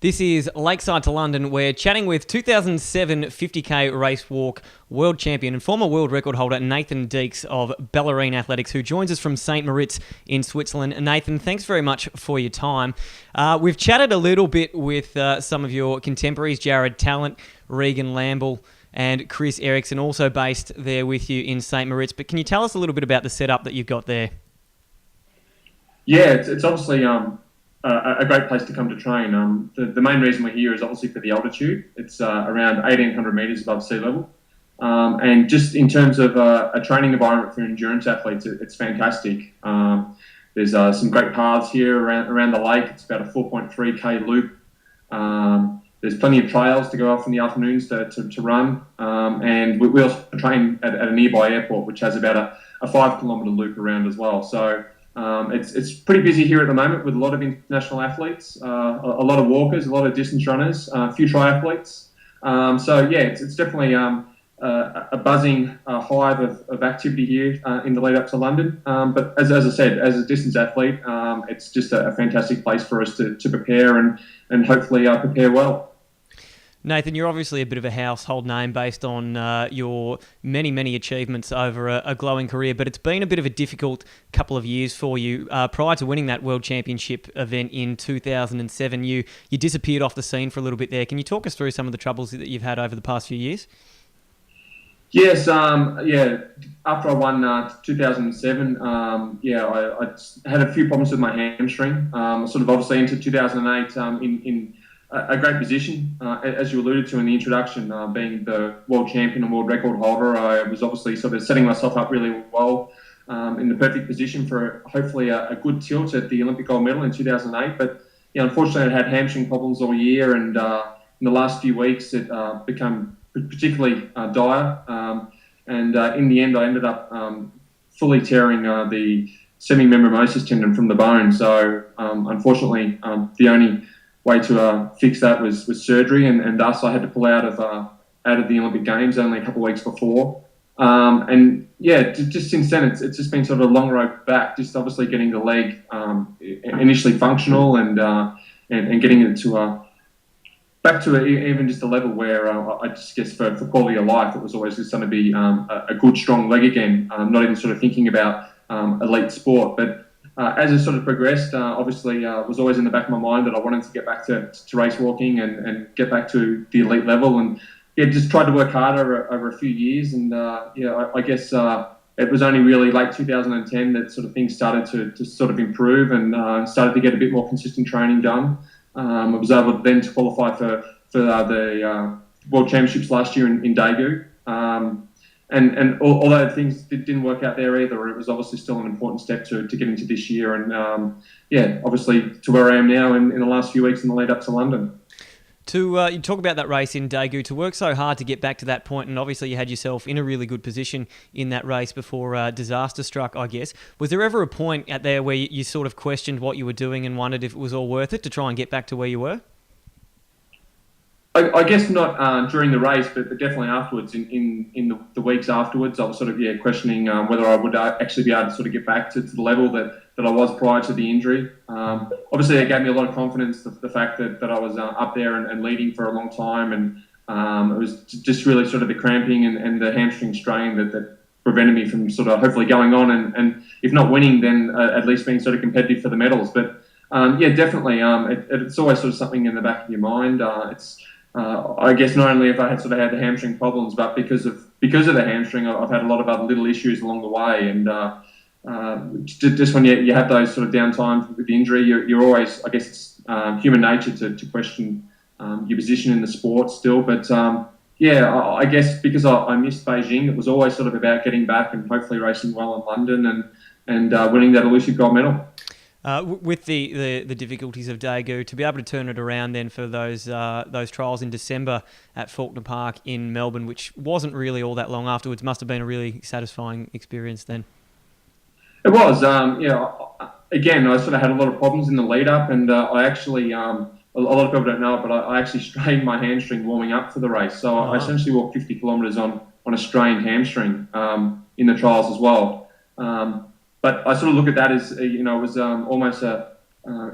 This is Lakeside to London. We're chatting with 2007 50k race walk world champion and former world record holder Nathan Deakes of Bellarine Athletics, who joins us from St Moritz in Switzerland. Nathan, thanks very much for your time. We've chatted a little bit with some of your contemporaries, Jared Talent, Regan Lamble, and Chris Eriksson, also based there with you in St Moritz. But can you tell us a little bit about the setup that you've got there? Yeah, it's obviously a great place to come to train. The main reason we're here is obviously for the altitude. It's around 1,800 metres above sea level. And just in terms of a training environment for endurance athletes, it's fantastic. There's some great paths here around the lake. It's about a 4.3k loop. There's plenty of trails to go off in the afternoons to run. And we also train at a nearby airport, which has about a 5 kilometre loop around as well. So it's pretty busy here at the moment with a lot of international athletes, a lot of walkers, a lot of distance runners, a few triathletes. So yeah, it's definitely a buzzing hive of activity here in the lead up to London. But as I said, as a distance athlete, it's just a fantastic place for us to prepare and hopefully prepare well. Nathan, you're obviously a bit of a household name based on your many achievements over a glowing career, but it's been a bit of a difficult couple of years for you. Prior to winning that World Championship event in 2007, you disappeared off the scene for a little bit there. Can you talk us through some of the troubles that you've had over the past few years? Yes, after I won 2007, I had a few problems with my hamstring. Sort of obviously into 2008 in a great position, as you alluded to in the introduction, being the world champion and world record holder. I was obviously sort of setting myself up really well in the perfect position for hopefully a good tilt at the Olympic gold medal in 2008. But unfortunately, I had hamstring problems all year, and in the last few weeks, it became particularly dire. And in the end, I ended up fully tearing the semimembranosus tendon from the bone. So unfortunately, the only way to fix that was surgery, and thus I had to pull out of the Olympic Games only a couple of weeks before. And yeah, just since then, it's just been sort of a long road back. Just obviously getting the leg initially functional and getting it to back to even just a level where I just guess for quality of life, it was always just going to be a good strong leg again. Not even sort of thinking about elite sport, but as it sort of progressed, obviously was always in the back of my mind that I wanted to get back to race walking and get back to the elite level, and just tried to work harder over a few years. And I guess it was only really late 2010 that sort of things started to sort of improve and started to get a bit more consistent training done. I was able then to qualify for the World Championships last year in Daegu. And although things didn't work out there either, it was obviously still an important step to get into this year. And obviously to where I am now in the last few weeks in the lead up to London. You talk about that race in Daegu, to work so hard to get back to that point, and obviously you had yourself in a really good position in that race before disaster struck, I guess. Was there ever a point out there where you sort of questioned what you were doing and wondered if it was all worth it to try and get back to where you were? I guess not during the race, but definitely afterwards. In the weeks afterwards, I was sort of questioning whether I would actually be able to sort of get back to the level that I was prior to the injury. Obviously, it gave me a lot of confidence, the fact that I was up there and leading for a long time, and it was just really sort of the cramping and the hamstring strain that prevented me from sort of hopefully going on and if not winning, then at least being sort of competitive for the medals. But definitely, it's always sort of something in the back of your mind. I guess not only if I had sort of had the hamstring problems, but because of the hamstring, I've had a lot of other little issues along the way. And just when you have those sort of downtimes with the injury, you're always, I guess it's human nature to question your position in the sport still. But I guess because I missed Beijing, it was always sort of about getting back and hopefully racing well in London and winning that elusive gold medal. With the difficulties of Daegu, to be able to turn it around then for those trials in December at Faulkner Park in Melbourne, which wasn't really all that long afterwards, must have been a really satisfying experience then. It was. Again, I sort of had a lot of problems in the lead up, and I actually, a lot of people don't know it, but I actually strained my hamstring warming up for the race. So I essentially walked 50 kilometres on a strained hamstring in the trials as well. But I sort of look at that as, it was almost a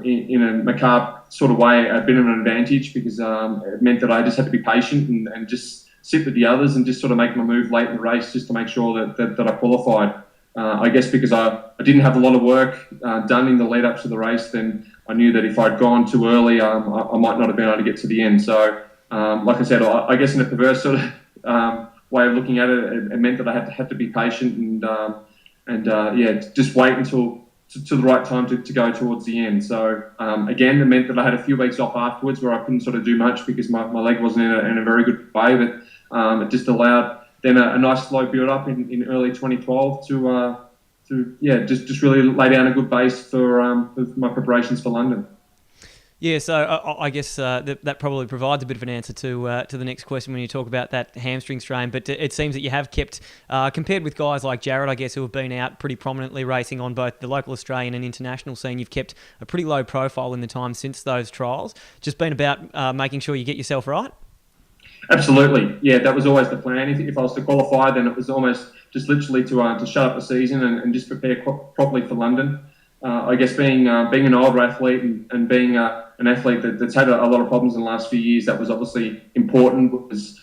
in a macabre sort of way, a bit of an advantage because it meant that I just had to be patient and just sit with the others and just sort of make my move late in the race just to make sure that I qualified. I guess because I didn't have a lot of work done in the lead up to the race, then I knew that if I'd gone too early, I might not have been able to get to the end. So, like I said, I guess in a perverse sort of way of looking at it, it meant that I had to be patient and just wait until to the right time to go towards the end. So again, it meant that I had a few weeks off afterwards where I couldn't sort of do much because my leg wasn't in a very good way. But it just allowed then a nice slow build up in early 2012 to just really lay down a good base for my preparations for London. Yeah, so I guess that probably provides a bit of an answer to the next question when you talk about that hamstring strain. But it seems that you have kept, compared with guys like Jared, I guess, who have been out pretty prominently racing on both the local Australian and international scene, you've kept a pretty low profile in the time since those trials. Just been about making sure you get yourself right? Absolutely. Yeah, that was always the plan. If I was to qualify, then it was almost just literally to shut up the season and just prepare properly for London. I guess being an older athlete and being an athlete that's had a lot of problems in the last few years, that was obviously important.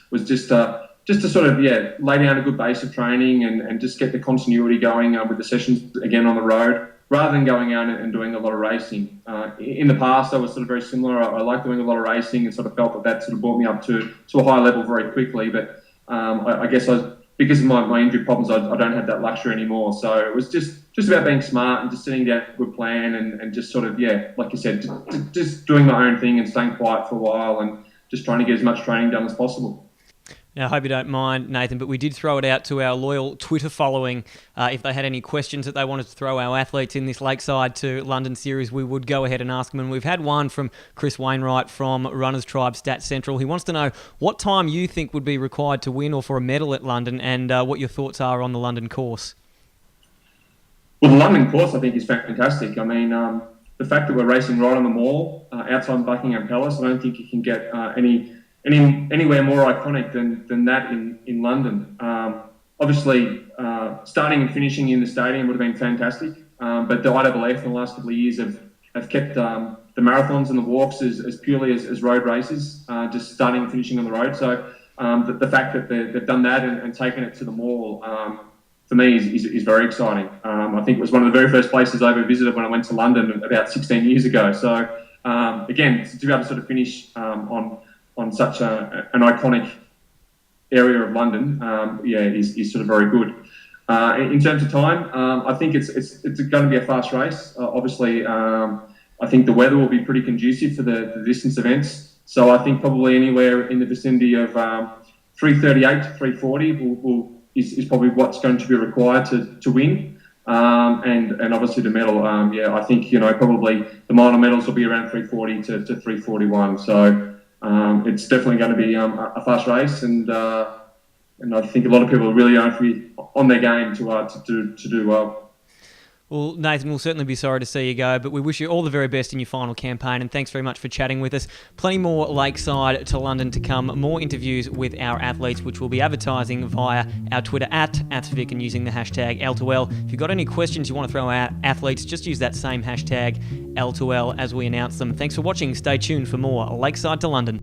Was just to sort of lay down a good base of training and just get the continuity going with the sessions again on the road, rather than going out and doing a lot of racing. In the past, I was sort of very similar. I liked doing a lot of racing and sort of felt that sort of brought me up to a high level very quickly. But I guess because of my injury problems, I don't have that luxury anymore. So it was just about being smart and just sitting down with a good plan and just sort of, like you said, just doing my own thing and staying quiet for a while and just trying to get as much training done as possible. Now, I hope you don't mind, Nathan, but we did throw it out to our loyal Twitter following. If they had any questions that they wanted to throw our athletes in this Lakeside to London series, we would go ahead and ask them. And we've had one from Chris Wainwright from Runners Tribe Stats Central. He wants to know what time you think would be required to win or for a medal at London and what your thoughts are on the London course. Well, the London course, I think, is fantastic. I mean, the fact that we're racing right on the Mall, outside Buckingham Palace, I don't think you can get anywhere more iconic than that in London. Obviously, starting and finishing in the stadium would have been fantastic, but the IAAF in the last couple of years have kept the marathons and the walks as purely as road races, just starting and finishing on the road. So the fact that they've done that and taken it to the Mall, for me, is very exciting. I think it was one of the very first places I ever visited when I went to London about 16 years ago. So again, to be able to sort of finish on such an iconic area of London, is sort of very good. In terms of time, I think it's going to be a fast race. Obviously, I think the weather will be pretty conducive for the distance events. So I think probably anywhere in the vicinity of 3:38 to 3:40 is probably what's going to be required to win. And obviously the medal, I think, probably the minor medals will be around 3:40 to 3:41. So it's definitely going to be a fast race, and I think a lot of people are really going to be on their game to do well. Well, Nathan, we'll certainly be sorry to see you go, but we wish you all the very best in your final campaign, and thanks very much for chatting with us. Plenty more Lakeside to London to come, more interviews with our athletes, which we'll be advertising via our Twitter @Vic and using the hashtag L2L. If you've got any questions you want to throw at athletes, just use that same hashtag L2L as we announce them. Thanks for watching. Stay tuned for more Lakeside to London.